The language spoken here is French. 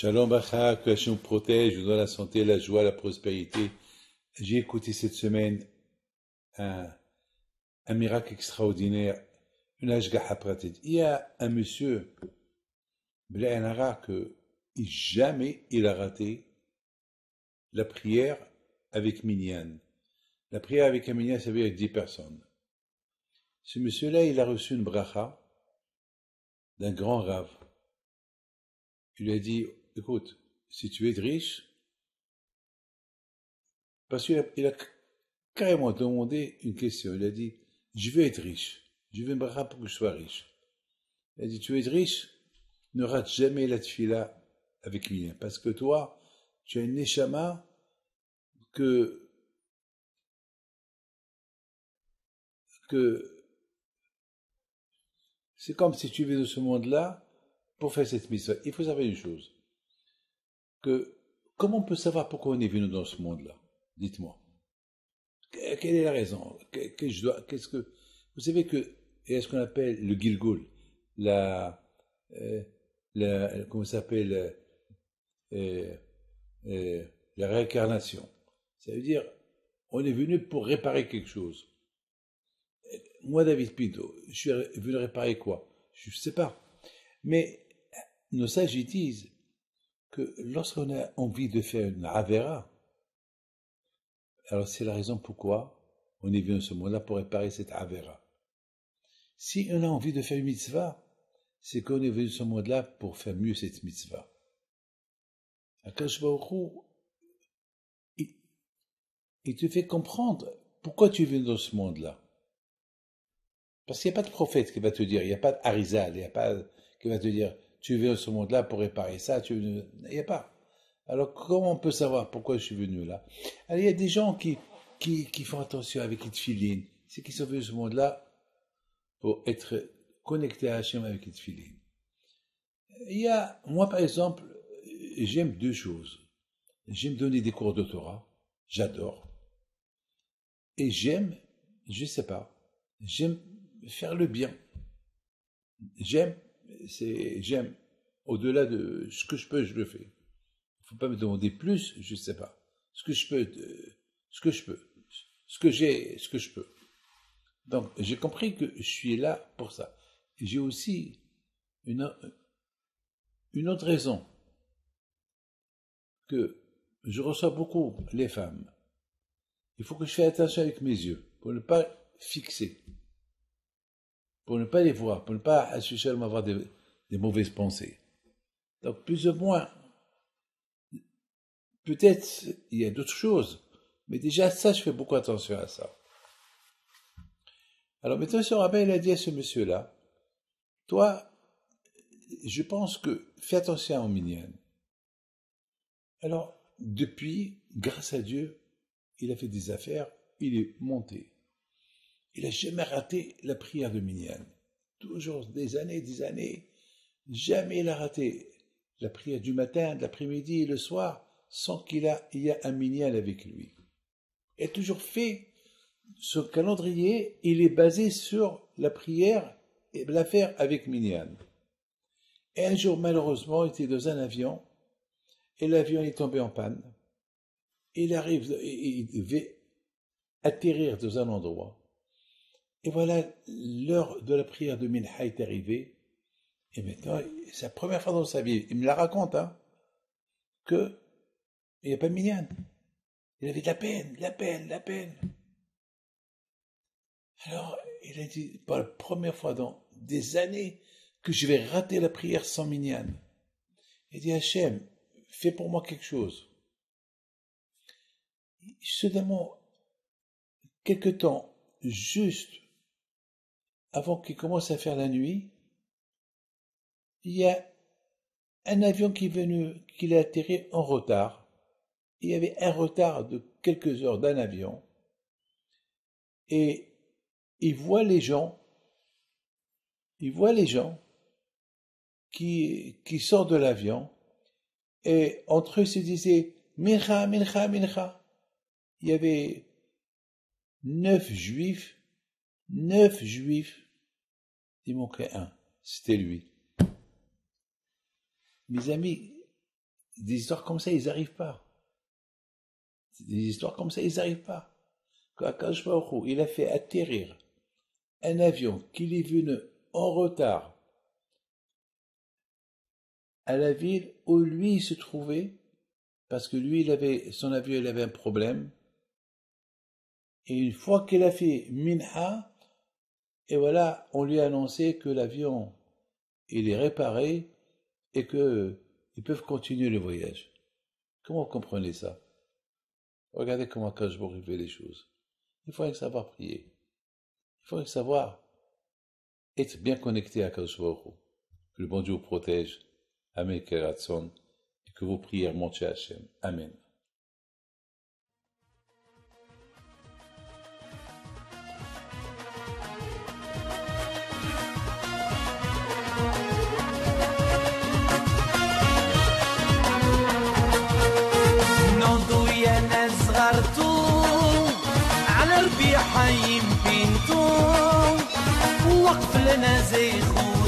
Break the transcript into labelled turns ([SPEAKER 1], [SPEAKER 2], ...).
[SPEAKER 1] Shalom Bacha, que Hachem vous protège, vous donne la santé, la joie, la prospérité. J'ai écouté cette semaine un, un miracle extraordinaire, une Ashgaha Pratit. Il y a un monsieur, Bla Anara, que jamais il a raté la prière avec Minyan. La prière avec un Minyan, ça veut dire 10 personnes. Ce monsieur-là, il a reçu une bracha d'un grand rave. Il lui a dit, écoute, si tu es riche, parce qu'il a carrément demandé une question. Il a dit, je veux être riche. Je veux une bracha pour que je sois riche. Il a dit, tu veux être riche? Ne rate jamais la tfila avec Minyan. Parce que toi, tu as une neshama que c'est comme si tu vivais dans ce monde-là pour faire cette mitzvah. Il faut savoir une chose. Comment on peut savoir pourquoi on est venu dans ce monde-là? Dites-moi. Quelle est la raison? Vous savez que, il y a ce qu'on appelle le Gilgul, la, euh, comment ça s'appelle, euh, la réincarnation. Ça veut dire, on est venu pour réparer quelque chose. Moi, David Pinto, je suis venu réparer quoi? Je ne sais pas. Mais nos sages disent que lorsqu'on a envie de faire une avera, alors c'est la raison pourquoi on est venu à ce moment-là pour réparer cette avera. Si on a envie de faire une mitzvah, c'est qu'on est venu à ce monde-là pour faire mieux cette mitzvah. Akash Baruch Hu, il te fait comprendre pourquoi tu es venu dans ce monde-là. Parce qu'il n'y a pas de prophète qui va te dire, il n'y a pas d'Arizal, il n'y a pas qui va te dire, tu es venu dans ce monde-là pour réparer ça, il n'y a pas. Alors comment on peut savoir pourquoi je suis venu là? Alors il y a des gens qui font attention avec les tefilines, c'est qu'ils sont venus dans ce monde-là pour être connectés à Hachem avec les tefilines. Moi par exemple, j'aime deux choses. J'aime donner des cours de Torah, j'adore. Et j'aime, je sais pas, j'aime faire le bien. J'aime, au-delà de ce que je peux, je le fais. Il faut pas me demander plus, je sais pas. Ce que je peux, ce que je peux, ce que j'ai, ce que je peux. Donc, j'ai compris que je suis là pour ça. Et j'ai aussi une autre raison, que je reçois beaucoup les femmes. Il faut que je fasse attention avec mes yeux, pour ne pas fixer, pour ne pas les voir, pour ne pas associément avoir des mauvaises pensées. Donc, plus ou moins, peut-être il y a d'autres choses, mais déjà ça, je fais beaucoup attention à ça. Alors maintenant, ce rabbin, il a dit à ce monsieur-là, toi, je pense que fais attention au minyan. Alors, depuis, grâce à Dieu, il a fait des affaires, il est monté. Il n'a jamais raté la prière de minyan. Toujours des années, jamais il a raté la prière du matin, de l'après-midi et le soir, sans qu'il y a un minyan avec lui. Il a toujours fait son calendrier, il est basé sur la prière et l'affaire avec minyan. Et un jour, malheureusement, il était dans un avion, et l'avion est tombé en panne. Il devait atterrir dans un endroit. Et voilà, l'heure de la prière de Minha est arrivée. Et maintenant, c'est la première fois dans sa vie, il me la raconte, que il n'y a pas de minyan. Il avait de la peine. Alors, il a dit, pour la première fois dans des années, que je vais rater la prière sans minyan. Il dit, Hachem, fais pour moi quelque chose. Seulement, quelque temps, juste avant qu'il commence à faire la nuit, il y a un avion qui est atterri en retard. Il y avait un retard de quelques heures d'un avion. Et il voit les gens qui sortent de l'avion, et entre eux se disaient Mincha, Mincha, Mincha. Il y avait 9 juifs, il manquait un, c'était lui. Mes amis, des histoires comme ça, ils n'arrivent pas. Des histoires comme ça, ils n'arrivent pas. Quand Akadosh Baruch Hu, il a fait atterrir un avion qui est venu en retard à la ville où lui il se trouvait, parce que lui, son avion, il avait un problème. Et une fois qu'il a fait Minha, et voilà, on lui a annoncé que l'avion, il est réparé et que ils peuvent continuer le voyage. Comment vous comprenez ça? Regardez comment Akadosh Baruch Hu fait les choses. Il faut savoir prier. Il faut savoir être bien connecté à Akadosh Baruch Hu. Que le bon Dieu vous protège. Amen, Keratson. Et que vos prières montent chez Hachem. Amen.
[SPEAKER 2] على ربيع حيم بنتو وقف لنا زي خو